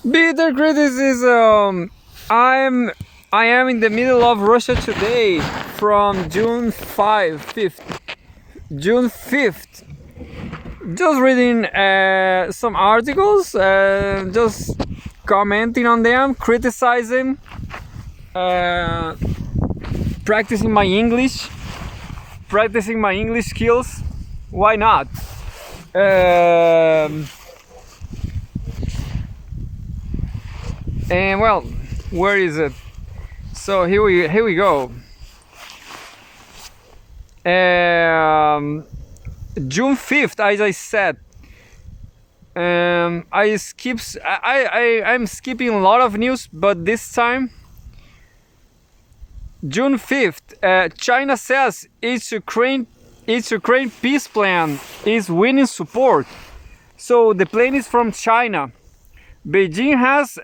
Bitter criticism. I am in the middle of Russia Today from June 5th. Just reading some articles, just commenting on them, criticizing, uh, practicing my English, skills. Why not? And well, where is it? So here we go. June 5th, as I said. I'm skipping a lot of news, but this time, June 5th, China says its Ukraine peace plan is winning support. So the plan is from China. Beijing has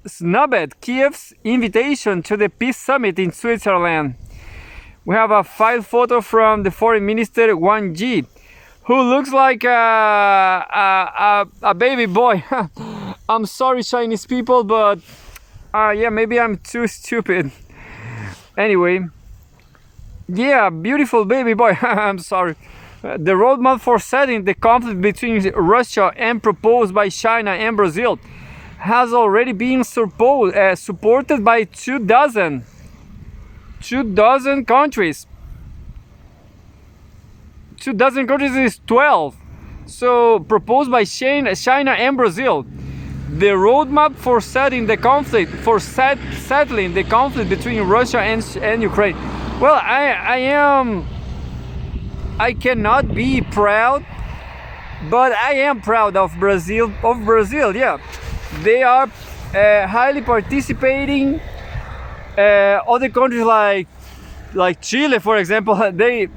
snubbed Kiev's invitation to the peace summit in Switzerland. We have a file photo from the foreign minister Wang Yi, who looks like a baby boy. I'm sorry, Chinese people, but yeah, maybe I'm too stupid. Anyway, yeah, beautiful baby boy. I'm sorry. The roadmap for settling the conflict between Russia and proposed by China and Brazil has already been supported by 24 countries. 24 countries is 12. So proposed by China and Brazil. The roadmap for settling the conflict between Russia and Ukraine. Well, I cannot be proud, but I am proud of Brazil. Yeah, they are highly participating. Other countries like Chile, for example, they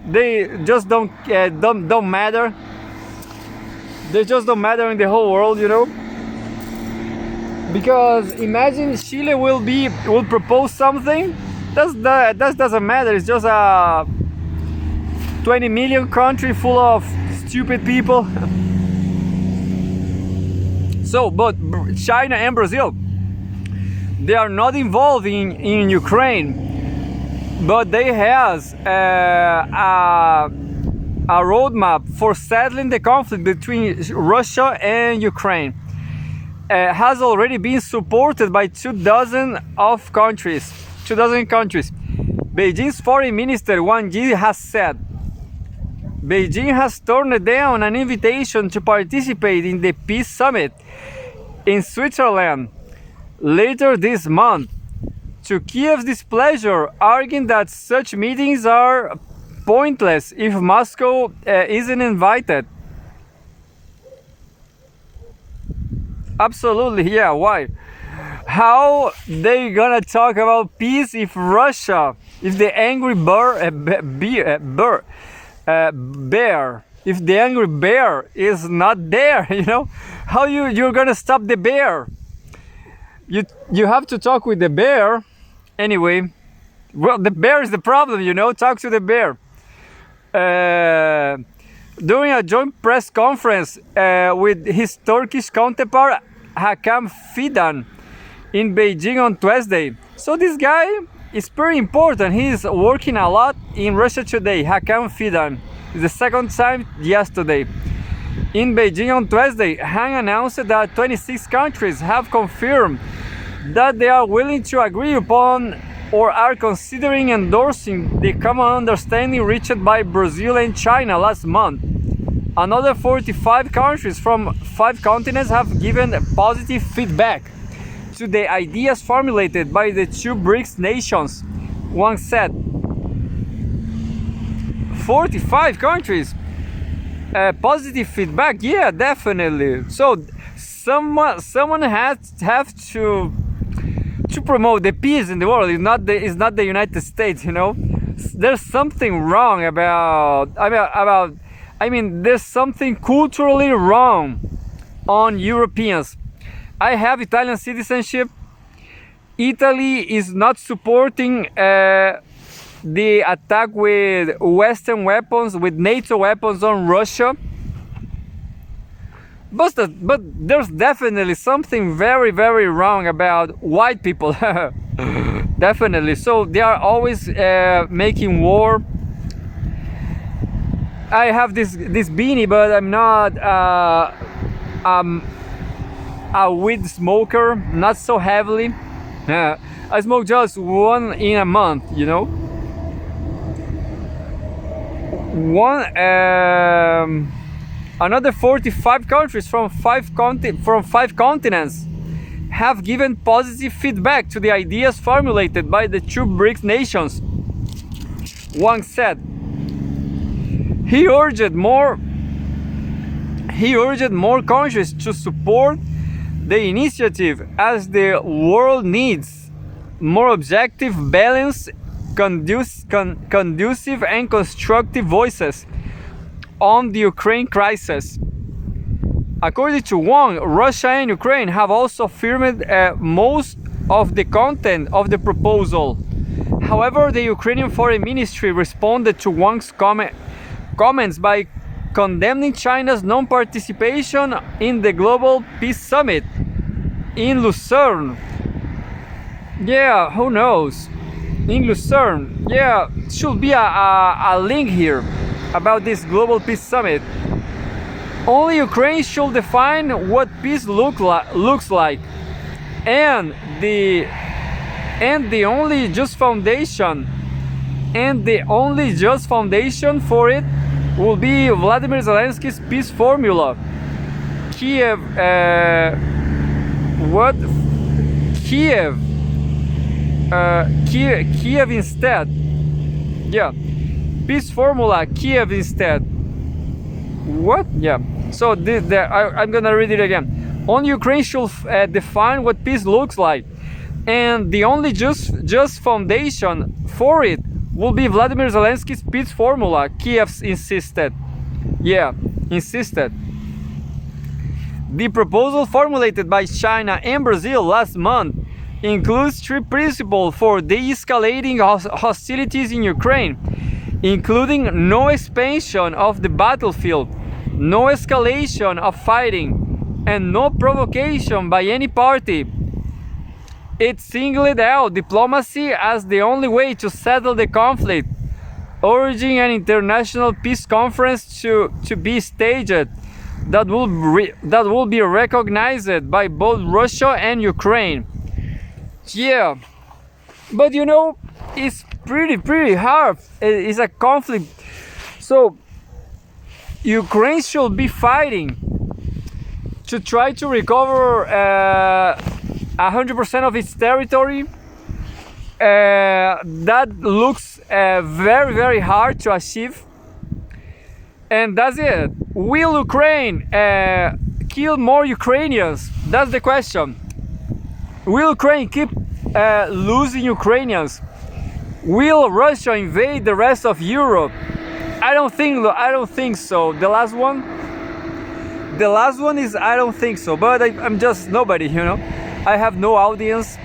just don't matter. They just don't matter in the whole world, you know. Because imagine Chile will propose something. That doesn't matter. It's just a 20 million country full of stupid people. So, but China and Brazil, they are not involved in Ukraine, but they has a roadmap for settling the conflict between Russia and Ukraine. Has already been supported by 24 countries. Beijing's foreign minister Wang Yi has said Beijing has turned down an invitation to participate in the peace summit in Switzerland later this month, to Kiev's displeasure, arguing that such meetings are pointless if Moscow isn't invited. Absolutely, yeah, why? How they gonna talk about peace if the angry bear, if the angry bear is not there, you know? How you're gonna stop the bear? You have to talk with the bear. Anyway, well, the bear is the problem, you know? Talk to the bear. During a joint press conference with his Turkish counterpart Hakan Fidan in Beijing on Tuesday. So this guy is pretty important. He's working a lot in Russia Today. Hakan Fidan. It's the second time yesterday. In Beijing on Tuesday, Han announced that 26 countries have confirmed that they are willing to agree upon or are considering endorsing the common understanding reached by Brazil and China last month. Another 45 countries from 5 continents have given positive feedback to the ideas formulated by the 2 BRICS nations. One said, 45 countries, positive feedback, yeah, definitely. So someone has to promote the peace in the world. It's not the United States, you know. There's something wrong there's something culturally wrong on Europeans. I have Italian citizenship. Italy is not supporting the attack with Western weapons, with NATO weapons on Russia. but there's definitely something very, very wrong about white people. Definitely. So they are always making war. I have this beanie, but I'm not a weed smoker, not so heavily. I smoke just one in a month, you know. Another 45 countries from five continents have given positive feedback to the ideas formulated by the two BRICS nations. Wang said he urged more countries to support the initiative as the world needs more objective, balanced, conducive and constructive voices on the Ukraine crisis. According to Wang, Russia and Ukraine have also affirmed most of the content of the proposal. However, the Ukrainian Foreign Ministry responded to Wang's comments by condemning China's non-participation in the Global Peace Summit in Lucerne. Yeah, who knows? In Lucerne. Yeah, should be a link here about this Global Peace Summit. Only Ukraine should define what peace looks like, and the only just foundation for it will be Vladimir Zelensky's peace formula. Kiev instead. Yeah, peace formula Kiev instead. What? Yeah. So I'm gonna read it again. Only Ukraine should define what peace looks like, and the only just foundation for it will be Vladimir Zelensky's peace formula. Kiev insisted. Yeah, insisted. The proposal formulated by China and Brazil last month includes three principles for de-escalating hostilities in Ukraine, including no expansion of the battlefield, no escalation of fighting, and no provocation by any party. It singled out diplomacy as the only way to settle the conflict, urging an international peace conference to be staged that will be recognized by both Russia and Ukraine. Yeah, but you know, it's pretty hard. It's a conflict. So Ukraine should be fighting to try to recover 100% of its territory. That looks very hard to achieve. And that's it. Will Ukraine kill more Ukrainians? That's the question. Will Ukraine keep losing Ukrainians? Will Russia invade the rest of Europe? I don't think so. The last one is I don't think so. But I'm just nobody, you know. I have no audience.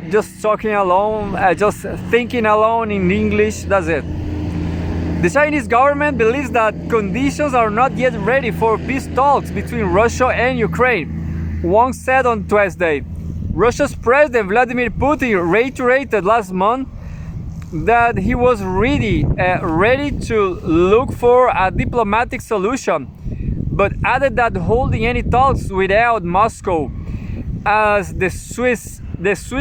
Just talking alone, just thinking alone in English. That's it. The Chinese government believes that conditions are not yet ready for peace talks between Russia and Ukraine. Wang said on Tuesday. Russia's President Vladimir Putin reiterated last month that he was ready to look for a diplomatic solution, but added that holding any talks without Moscow, as the Swiss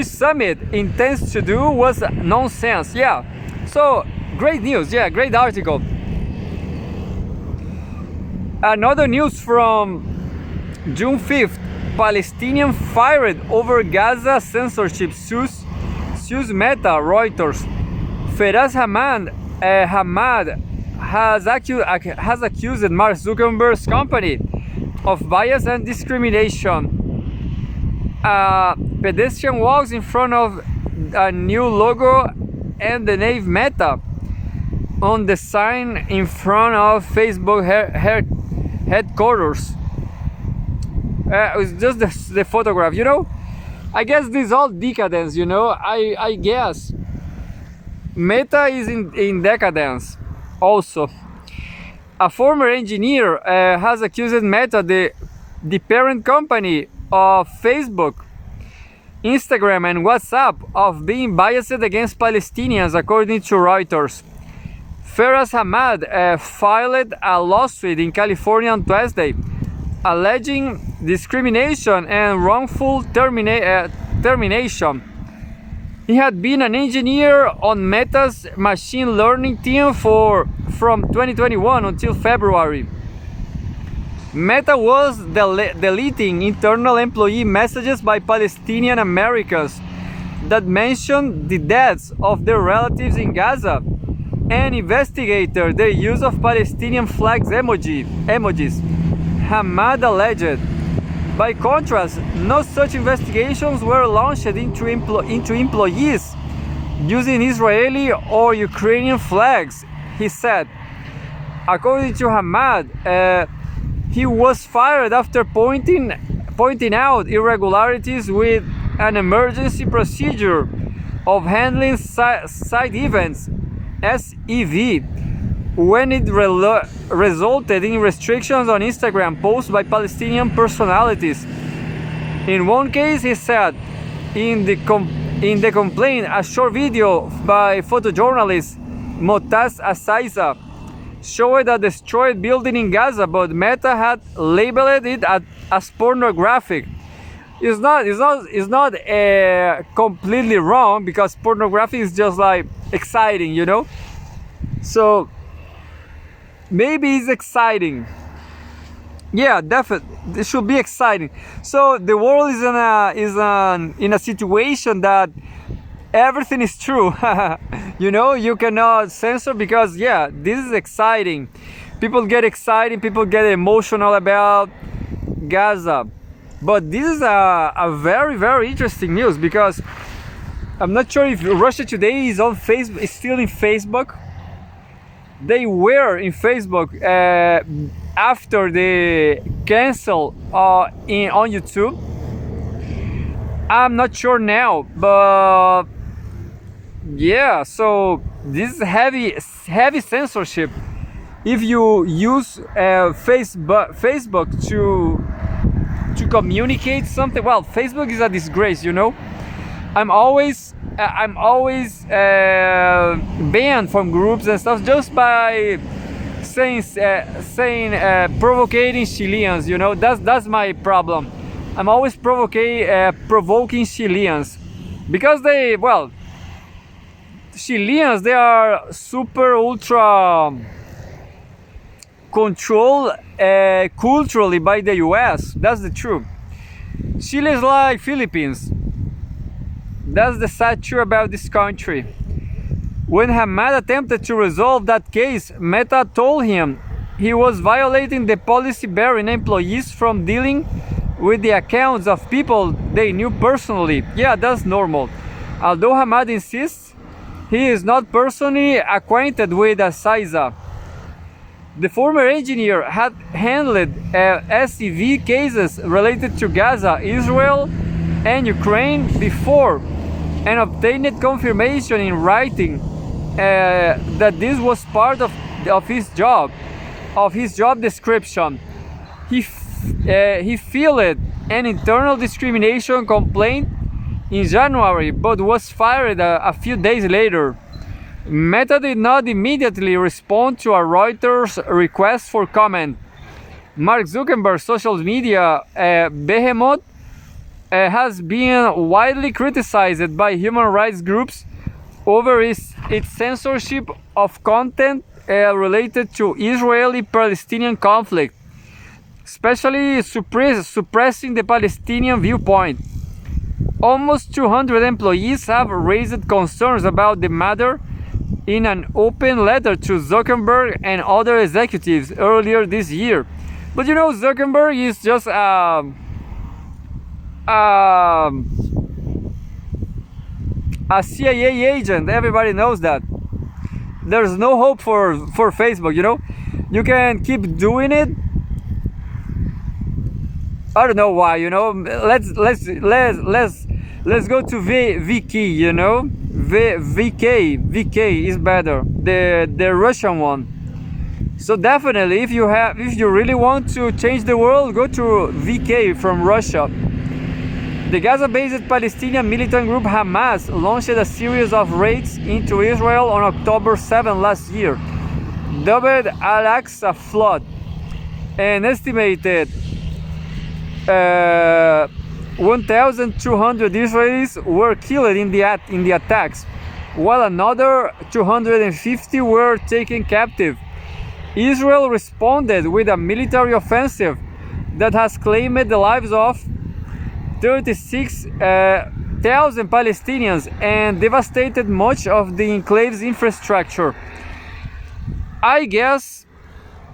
summit intends to do, was nonsense. Yeah, so great news. Yeah, great article. Another news from June 5th. Palestinian fired over Gaza censorship sues Meta, Reuters. Feraz Hamad has accused Mark Zuckerberg's company of bias and discrimination. Pedestrian walks in front of a new logo and the name Meta on the sign in front of Facebook headquarters. It's just the photograph, you know. I guess this is all decadence, you know. I guess Meta is in decadence also. A former engineer has accused Meta, the parent company of Facebook, Instagram, and WhatsApp, of being biased against Palestinians, according to Reuters. Faraz Hamad filed a lawsuit in California on Tuesday, alleging discrimination and wrongful termination. He had been an engineer on Meta's machine learning team from 2021 until February. Meta was deleting internal employee messages by Palestinian Americans that mentioned the deaths of their relatives in Gaza and investigated their use of Palestinian flags emojis, Hamad alleged. By contrast, no such investigations were launched into employees using Israeli or Ukrainian flags, he said. According to Hamad, he was fired after pointing out irregularities with an emergency procedure of handling side events, SEV, when it resulted in restrictions on Instagram posts by Palestinian personalities. In one case, he said, in the complaint, a short video by photojournalist Motaz Asaiza showed a destroyed building in Gaza, but Meta had labeled it as pornographic. It's not completely wrong, because pornography is just like exciting, you know. So maybe it's exciting. Yeah, definitely, it should be exciting. So the world is in a situation that everything is true. You know, you cannot censor, because yeah, this is exciting. People get excited, people get emotional about Gaza. But this is a very, very interesting news, because I'm not sure if Russia Today is on Facebook, is still in Facebook. They were in Facebook after they cancel on YouTube. I'm not sure now, but yeah. So this is heavy censorship. If you use Facebook to communicate something, well, Facebook is a disgrace, you know. I'm always banned from groups and stuff just by saying provoking Chileans, you know. That's my problem. I'm always provoking Chileans, because Chileans, they are super ultra controlled culturally by the US. That's the truth. Chile is like Philippines. That's the sad truth about this country. When Hamad attempted to resolve that case, Meta told him he was violating the policy barring employees from dealing with the accounts of people they knew personally. Yeah, that's normal. Although Hamad insists he is not personally acquainted with Asaiza. The former engineer had handled SEV cases related to Gaza, Israel, and Ukraine before, and obtained confirmation in writing that this was part of his job description. He filed an internal discrimination complaint in January, but was fired a few days later. Meta did not immediately respond to a Reuters request for comment. Mark Zuckerberg's social media behemoth has been widely criticized by human rights groups over its censorship of content related to Israeli-Palestinian conflict, especially suppressing the Palestinian viewpoint. Almost 200 employees have raised concerns about the matter in an open letter to Zuckerberg and other executives earlier this year. But you know, Zuckerberg is just a CIA agent. Everybody knows that. There's no hope for Facebook, you know. You can keep doing it. I don't know why, you know. Let's go to VK, you know. VK is better. The Russian one. So definitely, if you really want to change the world, go to VK from Russia. The Gaza-based Palestinian militant group Hamas launched a series of raids into Israel on October 7 last year, dubbed Al-Aqsa Flood. An estimated 1,200 Israelis were killed in the attacks, while another 250 were taken captive. Israel responded with a military offensive that has claimed the lives of 36,000 Palestinians and devastated much of the enclave's infrastructure. I guess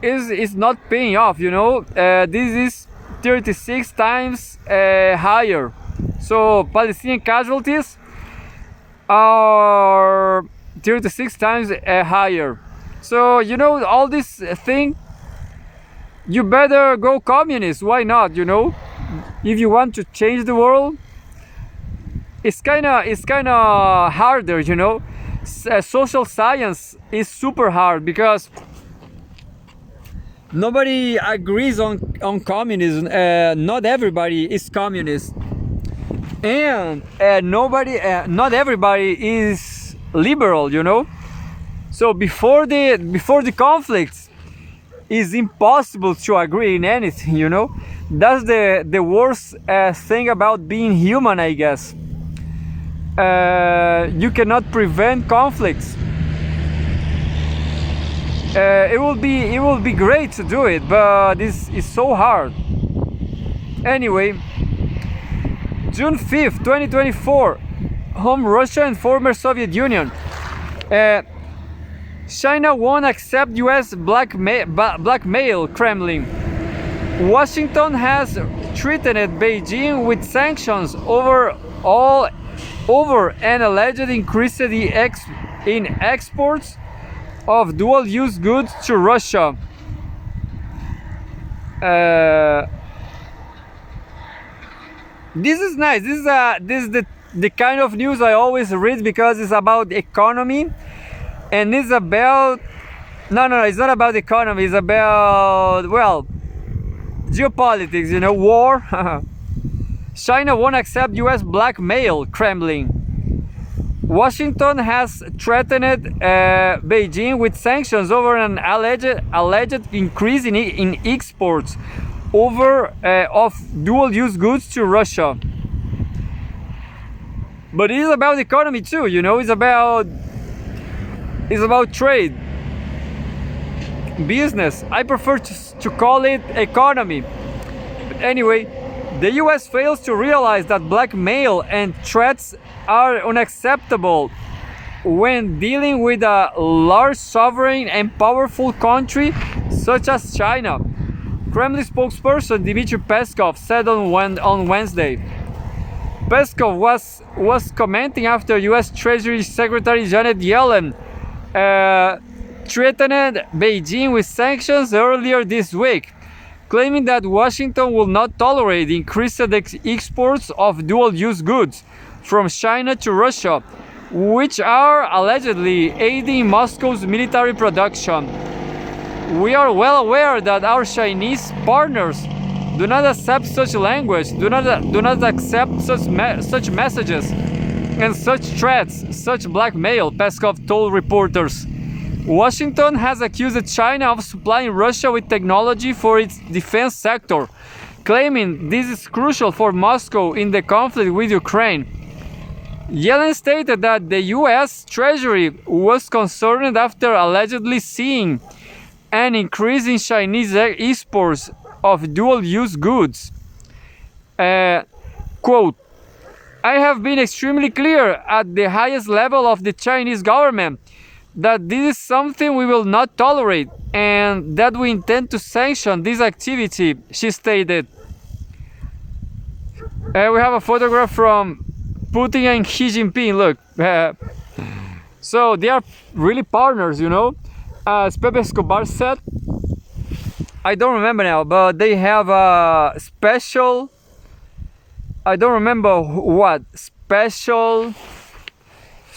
is not paying off, you know. This is 36 times higher. So Palestinian casualties are 36 times higher. So, you know, all this thing, you better go communist. Why not, you know? If you want to change the world, it's kind of harder, you know. Social science is super hard because nobody agrees on communism. Not everybody is communist, and not everybody is liberal, you know. So before the conflicts, it's impossible to agree in anything, you know. That's the worst thing about being human, I guess. You cannot prevent conflicts. It will be great to do it, but it's so hard. Anyway, June 5th, 2024, home Russia and former Soviet Union. China won't accept US blackmail Kremlin. Washington has threatened Beijing with sanctions over an alleged increase in exports of dual-use goods to Russia. This is nice. This is the kind of news I always read because it's about economy, and it's about no, it's not about economy. It's about, well, geopolitics. You know, war. China won't accept U.S. blackmail Kremlin. Washington has threatened Beijing with sanctions over an alleged increase in exports of dual-use goods to Russia. But it is about economy too, you know. It's about trade, business. I prefer to call it economy. But anyway, the US fails to realize that blackmail and threats are unacceptable when dealing with a large sovereign and powerful country such as China, Kremlin spokesperson Dmitry Peskov said on Wednesday. Peskov was commenting after US Treasury Secretary Janet Yellen threatened Beijing with sanctions earlier this week, claiming that Washington will not tolerate increased exports of dual-use goods from China to Russia, which are allegedly aiding Moscow's military production. We are well aware that our Chinese partners do not accept such language, do not accept such messages and such threats, such blackmail, Peskov told reporters. Washington has accused China of supplying Russia with technology for its defense sector, claiming this is crucial for Moscow in the conflict with Ukraine. Yellen stated that the US Treasury was concerned after allegedly seeing an increase in Chinese exports of dual-use goods. Quote, I have been extremely clear at the highest level of the Chinese government that this is something we will not tolerate and that we intend to sanction this activity, she stated. We have a photograph from Putin and Xi Jinping, look. So they are really partners, you know. As Pepe Escobar said, I don't remember now, but they have a special, I don't remember what, special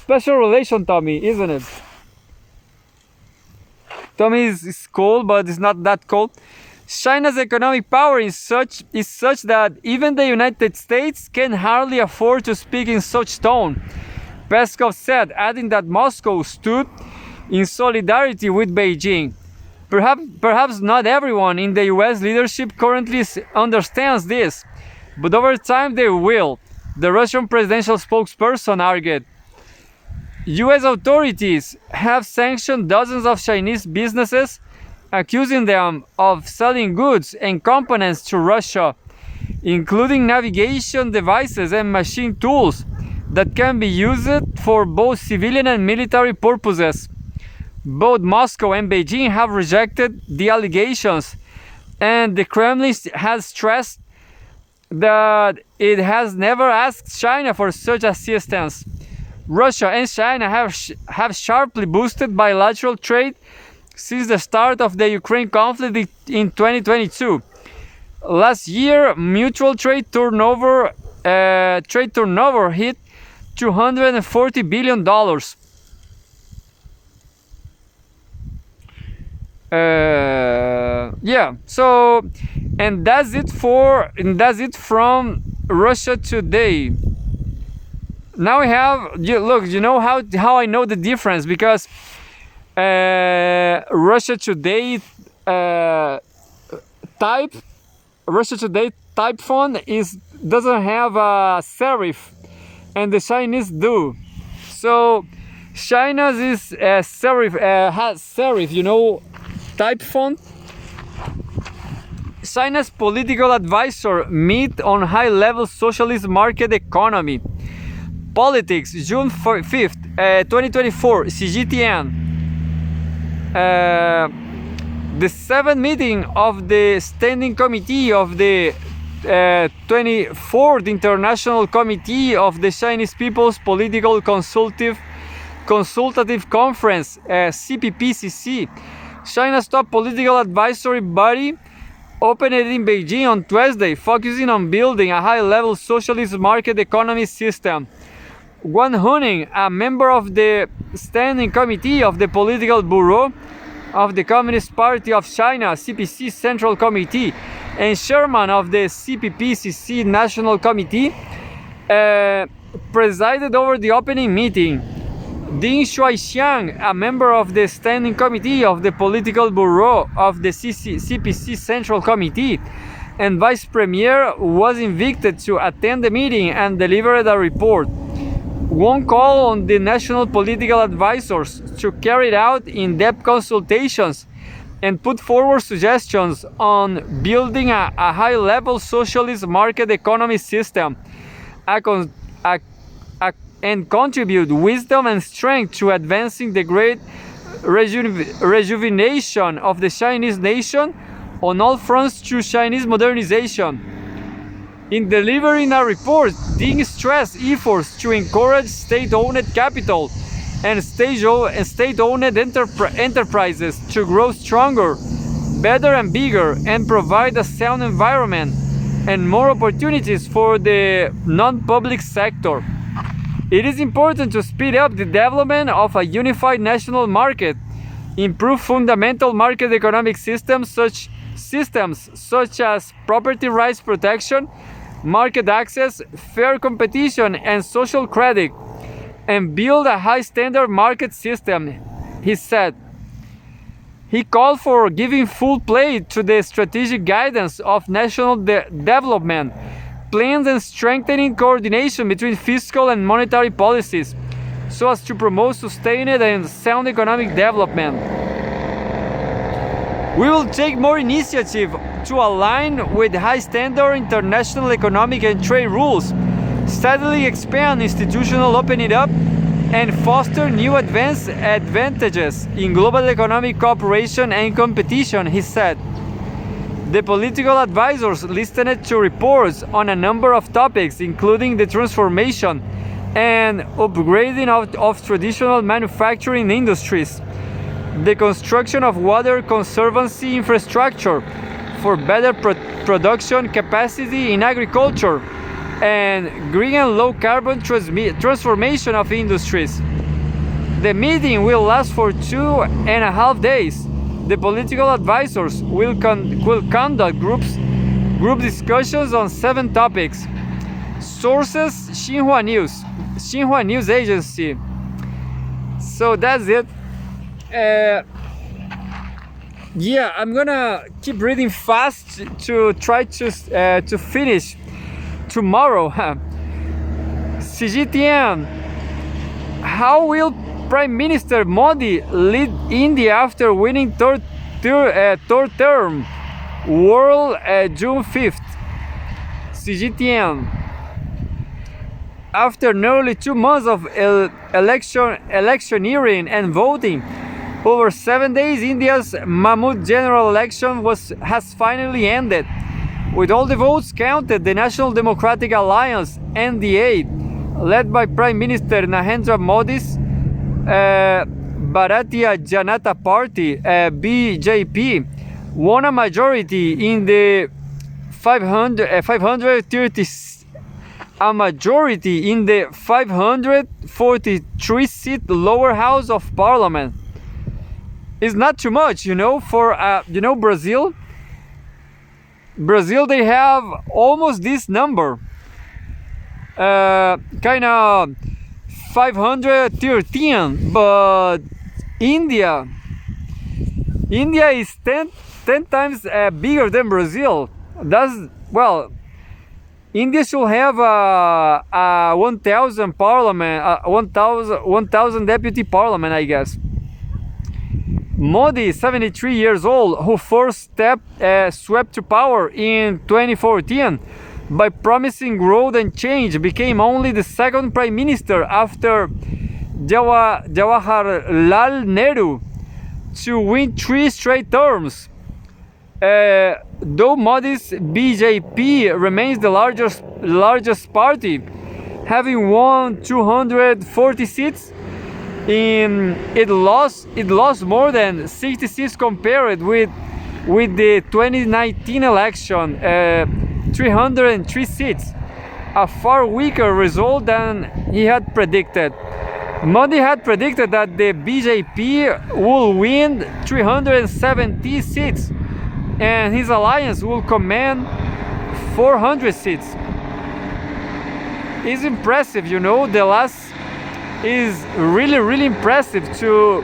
relation, Tommy, isn't it? Tommy is cold, but it's not that cold. China's economic power is such that even the United States can hardly afford to speak in such tone, Peskov said, adding that Moscow stood in solidarity with Beijing. Perhaps not everyone in the US leadership currently understands this, but over time they will, the Russian presidential spokesperson argued. US authorities have sanctioned dozens of Chinese businesses, accusing them of selling goods and components to Russia, including navigation devices and machine tools that can be used for both civilian and military purposes. Both Moscow and Beijing have rejected the allegations, and the Kremlin has stressed that it has never asked China for such assistance. Russia and China have sharply boosted bilateral trade since the start of the Ukraine conflict in 2022. Last year, mutual trade turnover hit $240 billion. And that's it from Russia Today. Now we have, you know how I know the difference, because Russia Today type font doesn't have a serif, and the Chinese do. So China's is serif, has serif, type font. China's political advisor meet on high-level socialist market economy. Politics, June 5th, 2024, Cgtn. The 7th meeting of the Standing Committee of the 24th International Committee of the Chinese People's Political Consultative Conference, CPPCC, China's top political advisory body, opened in Beijing on Tuesday, focusing on building a high-level socialist market economy system. Wang Huning, a member of the Standing Committee of the Political Bureau of the Communist Party of China, CPC Central Committee, and chairman of the CPPCC National Committee, presided over the opening meeting. Ding Shuaixiang, a member of the Standing Committee of the Political Bureau of the CPC Central Committee and Vice Premier, was invited to attend the meeting and delivered a report. Wang called on the national political advisors to carry out in-depth consultations and put forward suggestions on building a high-level socialist market economy system and contribute wisdom and strength to advancing the great rejuvenation of the Chinese nation on all fronts through Chinese modernization. In delivering a report, Ding stressed efforts to encourage state-owned capital and state-owned enterprises to grow stronger, better and bigger, and provide a sound environment and more opportunities for the non-public sector. It is important to speed up the development of a unified national market, improve fundamental market economic systems such as property rights protection, market access, fair competition, and social credit, and build a high-standard market system, he said. He called for giving full play to the strategic guidance of national development plans and strengthening coordination between fiscal and monetary policies so as to promote sustained and sound economic development. We will take more initiative to align with high-standard international economic and trade rules, steadily expand institutional opening up, and foster new advantages in global economic cooperation and competition, he said. The political advisors listened to reports on a number of topics, including the transformation and upgrading of traditional manufacturing industries, the construction of water conservancy infrastructure for better production capacity in agriculture, and green and low carbon transformation of industries. The meeting will last for 2.5 days, The political advisors will conduct group discussions on 7 topics. Sources: Xinhua News Agency. So that's it. Yeah, I'm gonna keep reading fast to try to finish tomorrow. Cgtn: how will Prime Minister Modi lead India after winning third term? World, June 5th. Cgtn: after nearly 2 months of electioneering and voting, over 7 days, India's mammoth general election has finally ended. With all the votes counted, the National Democratic Alliance (NDA), led by Prime Minister Narendra Modi's Bharatiya Janata Party (BJP), won a majority in the 543-seat lower house of parliament. It's not too much, for Brazil. They have almost this number, kind of 513, but India is 10 times bigger than Brazil. India should have a 1,000 parliament, 1,000 deputy parliament, I guess. Modi, 73 years old, who first swept to power in 2014 by promising growth and change, became only the second prime minister after Jawaharlal Nehru to win 3 straight terms. Though Modi's BJP remains the largest party, having won 240 seats, it lost more than 60 seats compared with the 2019 election, 303 seats, a far weaker result than he had predicted. Modi had predicted that the BJP will win 370 seats and his alliance will command 400 seats. It's impressive, the last is really impressive to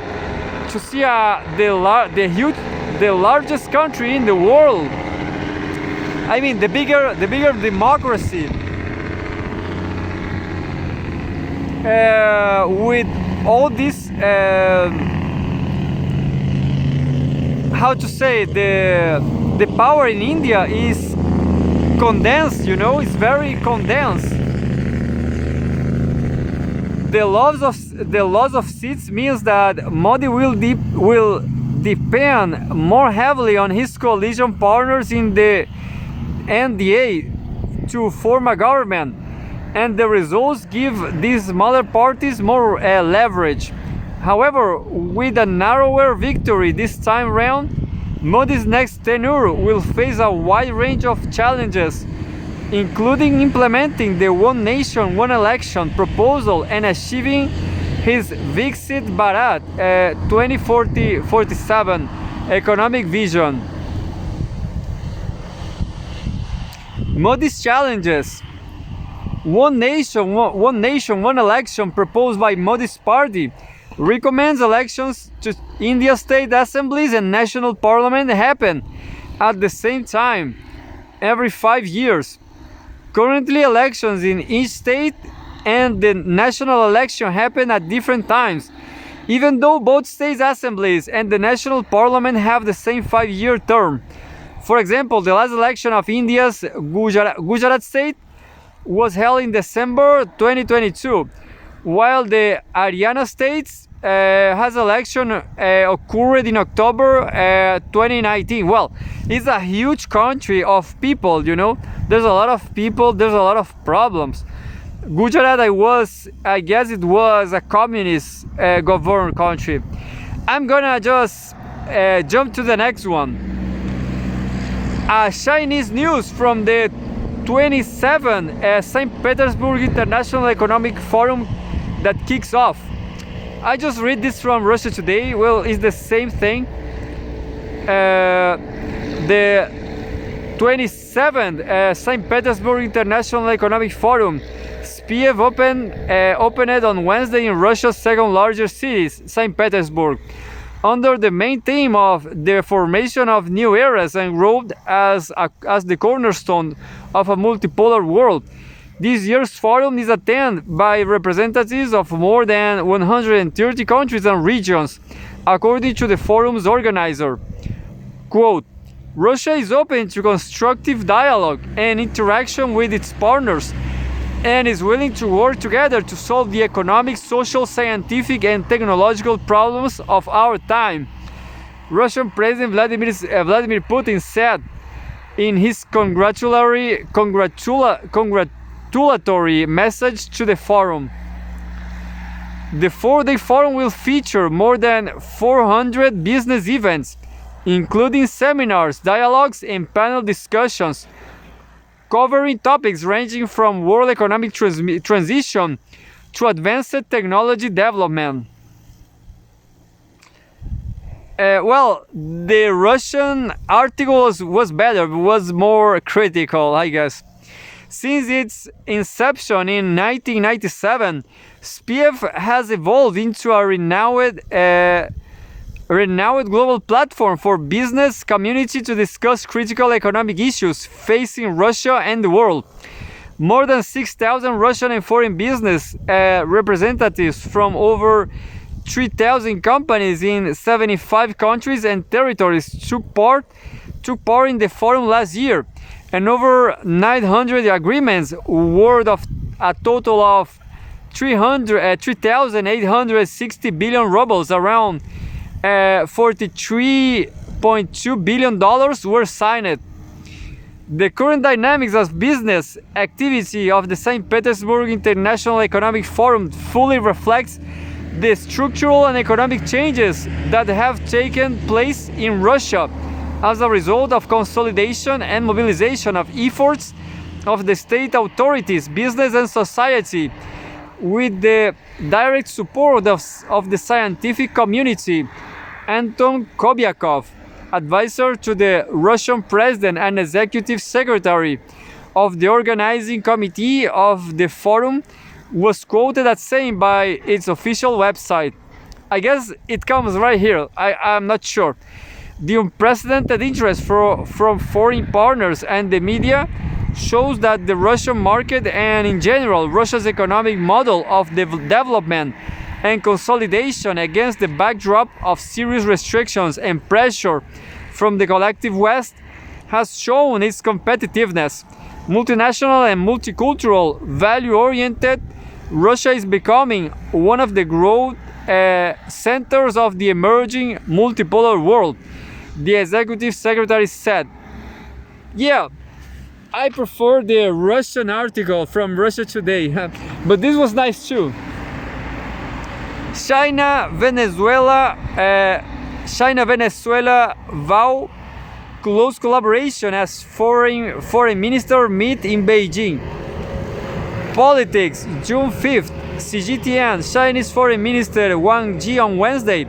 see the largest country in the world. I mean, the bigger democracy, with all this, how to say, the power in India is condensed. It's very condensed. The loss of seats means that Modi will depend more heavily on his coalition partners in the NDA to form a government, and the results give these smaller parties more leverage. However, with a narrower victory this time round, Modi's next tenure will face a wide range of challenges, including implementing the One Nation, One Election proposal and achieving his Viksit Bharat 2047 economic vision. Modi's challenges: One Nation, One Election proposed by Modi's party recommends elections to India state assemblies and national parliament happen at the same time every 5 years. Currently, elections in each state and the national election happen at different times, even though both state assemblies and the national parliament have the same 5-year term. For example, the last election of India's Gujarat state was held in December 2022, while the Haryana state has election occurred in October 2019. Well, it's a huge country of people, There's a lot of people, there's a lot of problems. Gujarat, I guess it was a communist governed country. I'm gonna just jump to the next one. Chinese news from the 27th St. Petersburg International Economic Forum that kicks off. I just read this from Russia Today. Well, it's the same thing. the 27th St. Petersburg International Economic Forum, SPIEF opened on Wednesday in Russia's second largest city, St. Petersburg, under the main theme of the formation of new eras and growth as the cornerstone of a multipolar world. This year's forum is attended by representatives of more than 130 countries and regions, according to the forum's organizer. Quote, Russia is open to constructive dialogue and interaction with its partners and is willing to work together to solve the economic, social, scientific, and technological problems of our time, Russian President Vladimir Putin said in his congratulatory message to the forum. The 4-day forum will feature more than 400 business events, including seminars, dialogues, and panel discussions, covering topics ranging from world economic transition to advanced technology development. The Russian article was better, was more critical, I guess. Since its inception in 1997, SPIEF has evolved into a renowned global platform for business community to discuss critical economic issues facing Russia and the world. More than 6,000 Russian and foreign business representatives from over 3,000 companies in 75 countries and territories took part in the forum last year, and over 900 agreements worth of a total of 3,860 billion rubles, around $43.2 billion were signed. The current dynamics of business activity of the St. Petersburg International Economic Forum fully reflects the structural and economic changes that have taken place in Russia as a result of consolidation and mobilization of efforts of the state authorities, business and society, with the direct support of the scientific community. Anton Kobyakov, advisor to the Russian president and executive secretary of the organizing committee of the forum, was quoted as saying by its official website. I guess it comes right here, I'm not sure. The unprecedented interest from foreign partners and the media shows that the Russian market and in general Russia's economic model of development and consolidation against the backdrop of serious restrictions and pressure from the collective West has shown its competitiveness. Multinational and multicultural, value-oriented, Russia is becoming one of the growth centers of the emerging multipolar world, the executive secretary said. Yeah, I prefer the Russian article from Russia Today, but this was nice too. China Venezuela vow close collaboration as foreign minister meet in Beijing. Politics, June 5th, Cgtn, Chinese Foreign Minister Wang Yi on Wednesday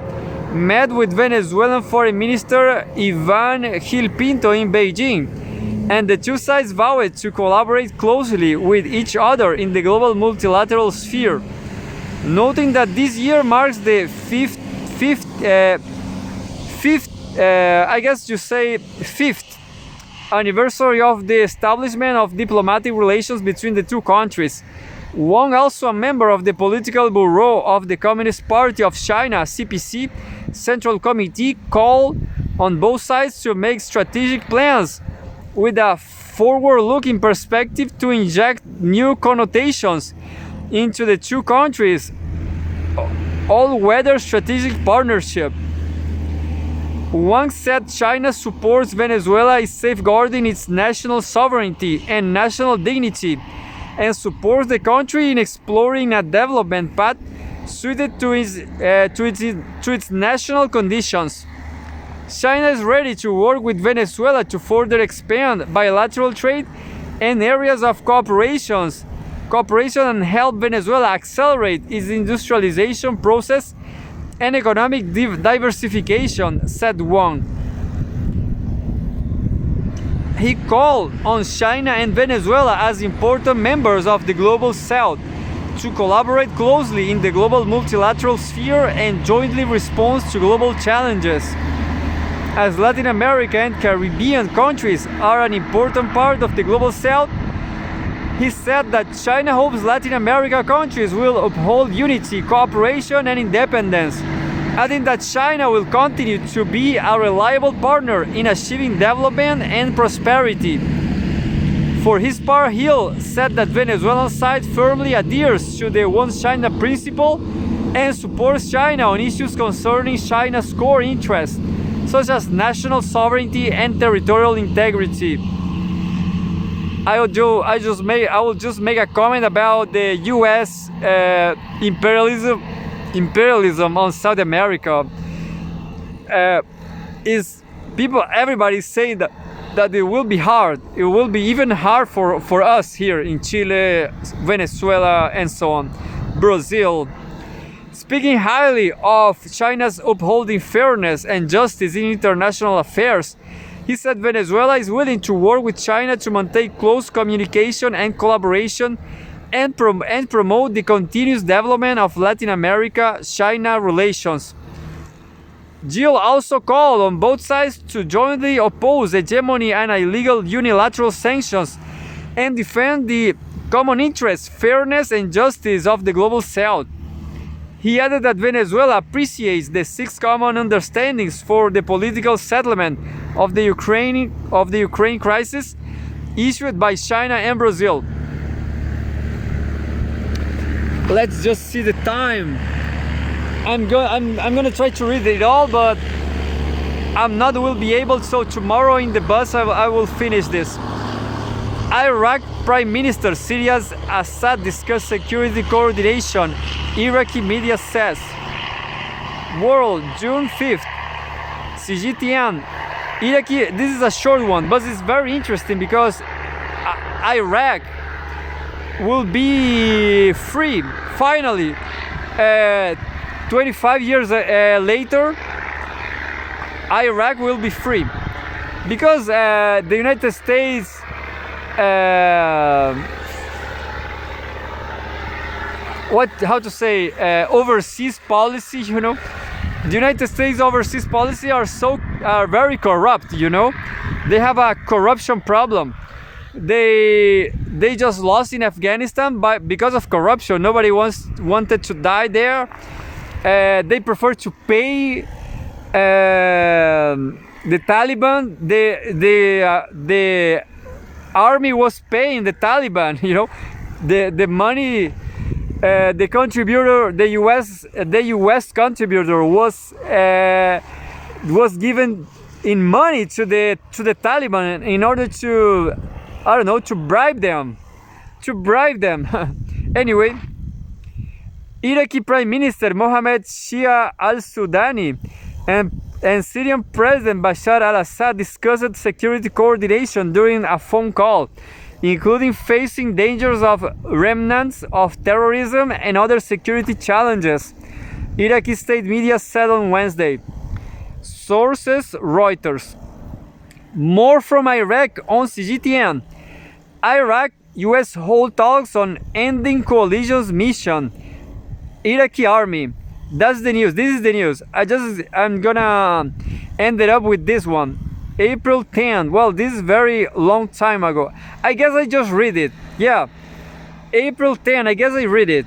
met with Venezuelan Foreign Minister Ivan Gil Pinto in Beijing, and the two sides vowed to collaborate closely with each other in the global multilateral sphere, noting that this year marks the fifth anniversary of the establishment of diplomatic relations between the two countries. Wang, also a member of the Political Bureau of the Communist Party of China, CPC, Central Committee, called on both sides to make strategic plans with a forward-looking perspective to inject new connotations into the two countries' all-weather strategic partnership. Wang said China supports Venezuela in safeguarding its national sovereignty and national dignity, and supports the country in exploring a development path suited to its national conditions. China is ready to work with Venezuela to further expand bilateral trade and areas of cooperation and help Venezuela accelerate its industrialization process and economic diversification, said Wang. he called on China and Venezuela as important members of the global South to collaborate closely in the global multilateral sphere and jointly respond to global challenges. As Latin America and Caribbean countries are an important part of the global South, he said that China hopes Latin America countries will uphold unity, cooperation, and independence, adding that China will continue to be a reliable partner in achieving development and prosperity. For his part, Hill said that Venezuelan side firmly adheres to the One China principle and supports China on issues concerning China's core interests, such as national sovereignty and territorial integrity. I will just make a comment about the U.S. imperialism on South America. Everybody is saying that it will be hard. It will be even hard for us here in Chile, Venezuela, and so on, Brazil. Speaking highly of China's upholding fairness and justice in international affairs, he said Venezuela is willing to work with China to maintain close communication and collaboration and promote the continuous development of Latin America-China relations. Gill also called on both sides to jointly oppose hegemony and illegal unilateral sanctions and defend the common interests, fairness, and justice of the global South. He added that Venezuela appreciates the 6 common understandings for the political settlement of the Ukraine crisis issued by China and Brazil. Let's just see the time. I'm gonna try to read it all, but I'm not will be able. So tomorrow in the bus I will finish this. Iraq Prime Minister Syria's Assad discussed security coordination, Iraqi media says. World, June 5th. Cgtn. Iraqi, this is a short one, but it's very interesting because Iraq will be free, finally. 25 years later, Iraq will be free. Because the United States overseas policy, you know, the United States overseas policy are very corrupt, you know. They have a corruption problem. They just lost in Afghanistan because of corruption. Nobody wanted to die there. They prefer to pay the Taliban. The army was paying the Taliban, you know, the money. The contributor, the U.S. contributor was given in money to the Taliban in order to, I don't know, to bribe them. Anyway, Iraqi Prime Minister Mohammed Shia al-Sudani and Syrian President Bashar al-Assad discussed security coordination during a phone call, including facing dangers of remnants of terrorism and other security challenges, Iraqi state media said on Wednesday. Sources Reuters. More from Iraq on Cgtn. Iraq, US hold talks on ending coalition's mission. Iraqi army. That's the news. This is the news. I'm gonna end it up with this one. April 10. Well, this is very long time ago. I guess I just read it. Yeah. April 10. I guess I read it.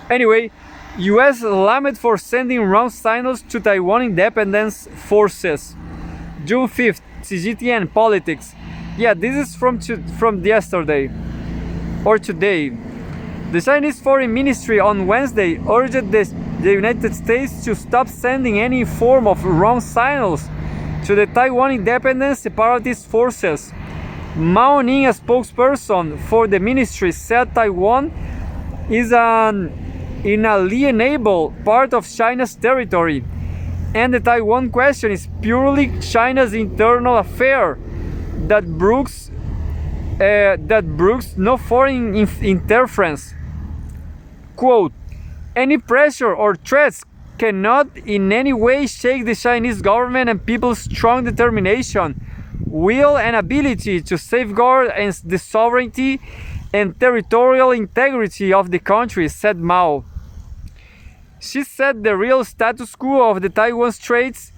Anyway, US lament for sending wrong signals to Taiwan independence forces. June 5th. Cgtn politics. Yeah, this is from yesterday or today. The Chinese Foreign Ministry on Wednesday urged the United States to stop sending any form of wrong signals to the Taiwan independence separatist forces. Mao Ning, a spokesperson for the ministry, said Taiwan is an inalienable part of China's territory, and the Taiwan question is purely China's internal affair that brooks no foreign interference. Quote, any pressure or threats cannot in any way shake the Chinese government and people's strong determination will and ability to safeguard the sovereignty and territorial integrity of the country, said Mao. She said the real status quo of the Taiwan Straits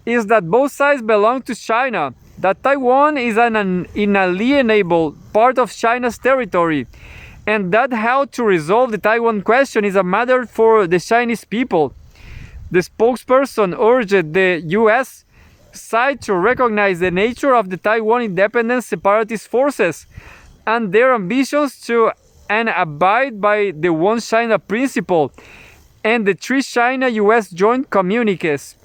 is that both sides belong to China, that Taiwan is an inalienable part of China's territory, and that how to resolve the Taiwan question is a matter for the Chinese people. The spokesperson urged the U.S. side to recognize the nature of the Taiwan independent separatist forces and their ambitions to and abide by the One China principle and the three China-U.S. joint communiques.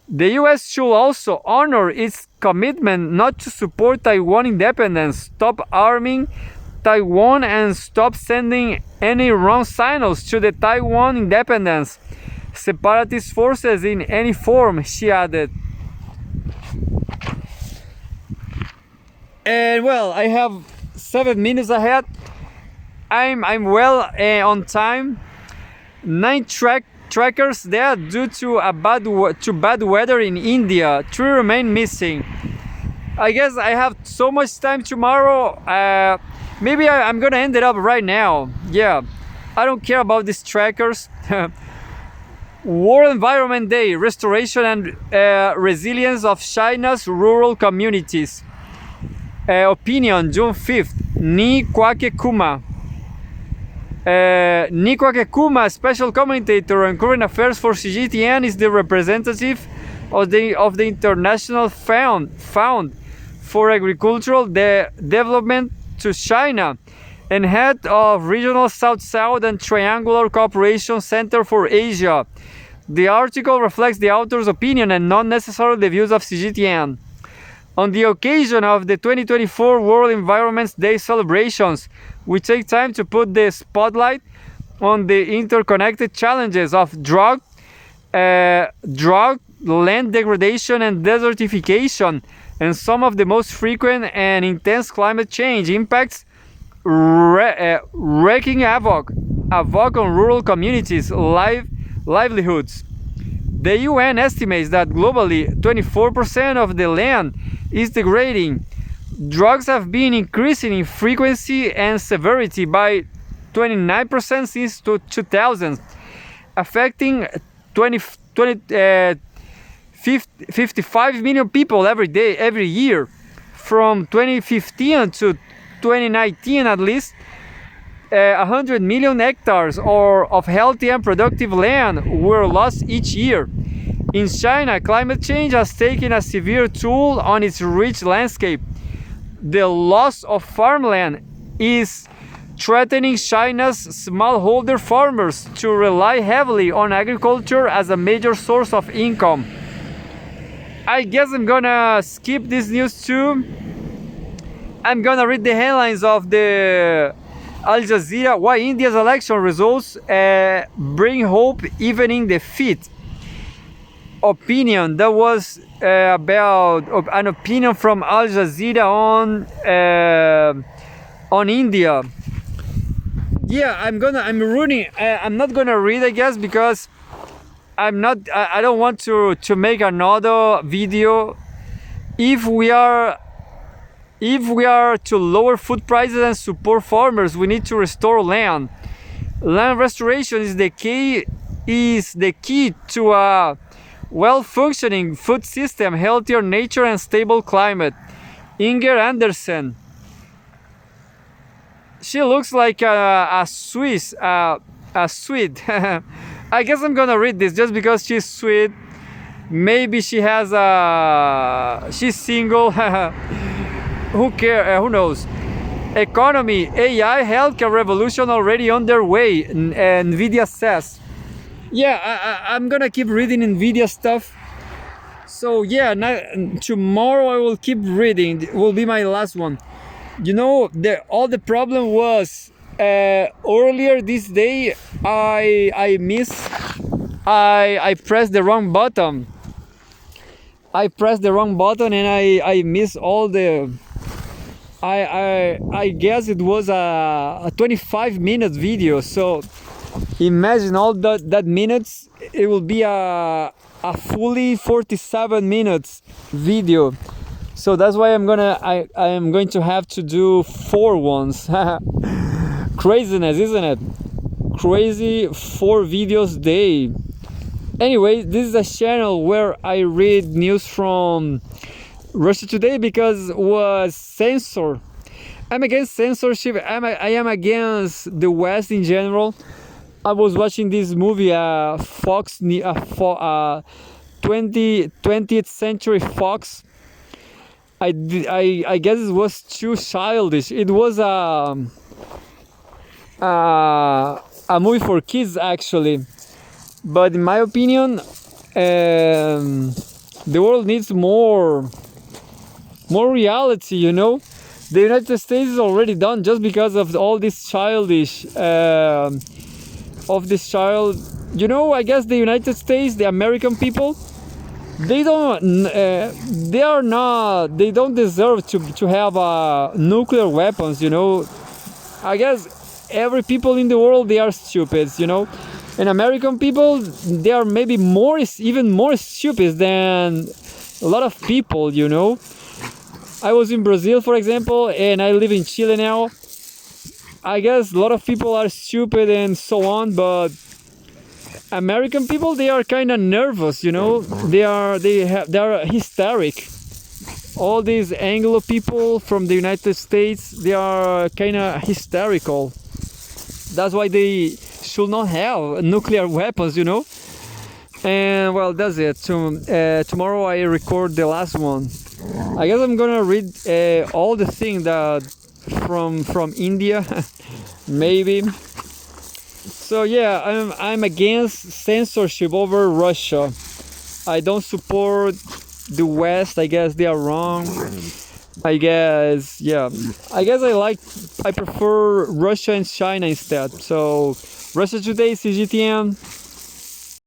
The U.S. should also honor its commitment not to support Taiwan independence, stop arming Taiwan, and stop sending any wrong signals to the Taiwan independence separatist forces in any form, she added. And well, I have 7 minutes ahead. I'm well on time. 9 trackers dead due to bad weather in India. 3 remain missing. I guess I have so much time tomorrow. Maybe I'm gonna end it up right now. Yeah, I don't care about these trackers. World Environment Day: Restoration and Resilience of China's Rural Communities. Opinion, June 5th. Ni Kwake Kuma. Ni Kwake Kuma, special commentator on current affairs for Cgtn, is the representative of the International Fund for Agricultural Development to China and head of Regional South-South and Triangular Cooperation Center for Asia. The article reflects the author's opinion and not necessarily the views of Cgtn. On the occasion of the 2024 World Environment Day celebrations, we take time to put the spotlight on the interconnected challenges of drought, land degradation, and desertification, and some of the most frequent and intense climate change impacts wreaking havoc on rural communities' livelihoods. The UN estimates that globally 24% of the land is degrading. Droughts have been increasing in frequency and severity by 29% since 2000, affecting 55 million people every year. From 2015 to 2019, at least 100 million hectares of healthy and productive land were lost each year. In China, climate change has taken a severe toll on its rich landscape. The loss of farmland is threatening China's smallholder farmers to rely heavily on agriculture as a major source of income. I guess I'm gonna skip this news too. I'm gonna read the headlines of the Al Jazeera. Why India's election results bring hope even in defeat. Opinion. That was about an opinion from Al Jazeera on India. Yeah, I'm not gonna read, I guess, because I don't want to make another video. If we are to lower food prices and support farmers, we need to restore land. Land restoration is the key to a well-functioning food system, healthier nature, and stable climate. Inger Andersen. She looks like a Swede. I guess I'm gonna read this just because she's sweet. Maybe she's single. Who cares? Who knows? Economy, AI, healthcare revolution already underway, Nvidia says. Yeah, I'm gonna keep reading Nvidia stuff. So yeah, tomorrow I will keep reading. It will be my last one. You know, all the problem was earlier this day I pressed the wrong button. I pressed the wrong button and I missed all the. I guess it was a 25-minute video. So imagine all that minutes. It will be a a fully 47 minutes video. So that's why I am going to have to do 4 ones. Craziness, isn't it? Crazy 4 videos a day. Anyway, this is a channel where I read news from Russia Today because it was censored. I'm against censorship. I am against the West in general. I was watching this movie, 20th Century Fox. I guess it was too childish. It was a movie for kids actually, but in my opinion, the world needs more reality. You know, the United States is already done just because of all this childish of this child. You know, I guess the United States, the American people, they don't deserve to have nuclear weapons. You know, I guess every people in the world, they are stupid, you know, and American people, they are maybe even more stupid than a lot of people, you know. I was in Brazil, for example, and I live in Chile now. I guess a lot of people are stupid and so on, but American people, they are kind of nervous, you know. They are hysteric. All these Anglo people from the United States, they are kind of hysterical. That's why they should not have nuclear weapons, you know. And well, that's it. Tomorrow I record the last one. I guess I'm gonna read all the things that from India, maybe. So yeah, I'm against censorship over Russia. I don't support the West. I guess they are wrong. I guess I prefer Russia and China instead. So Russia Today, Cgtn.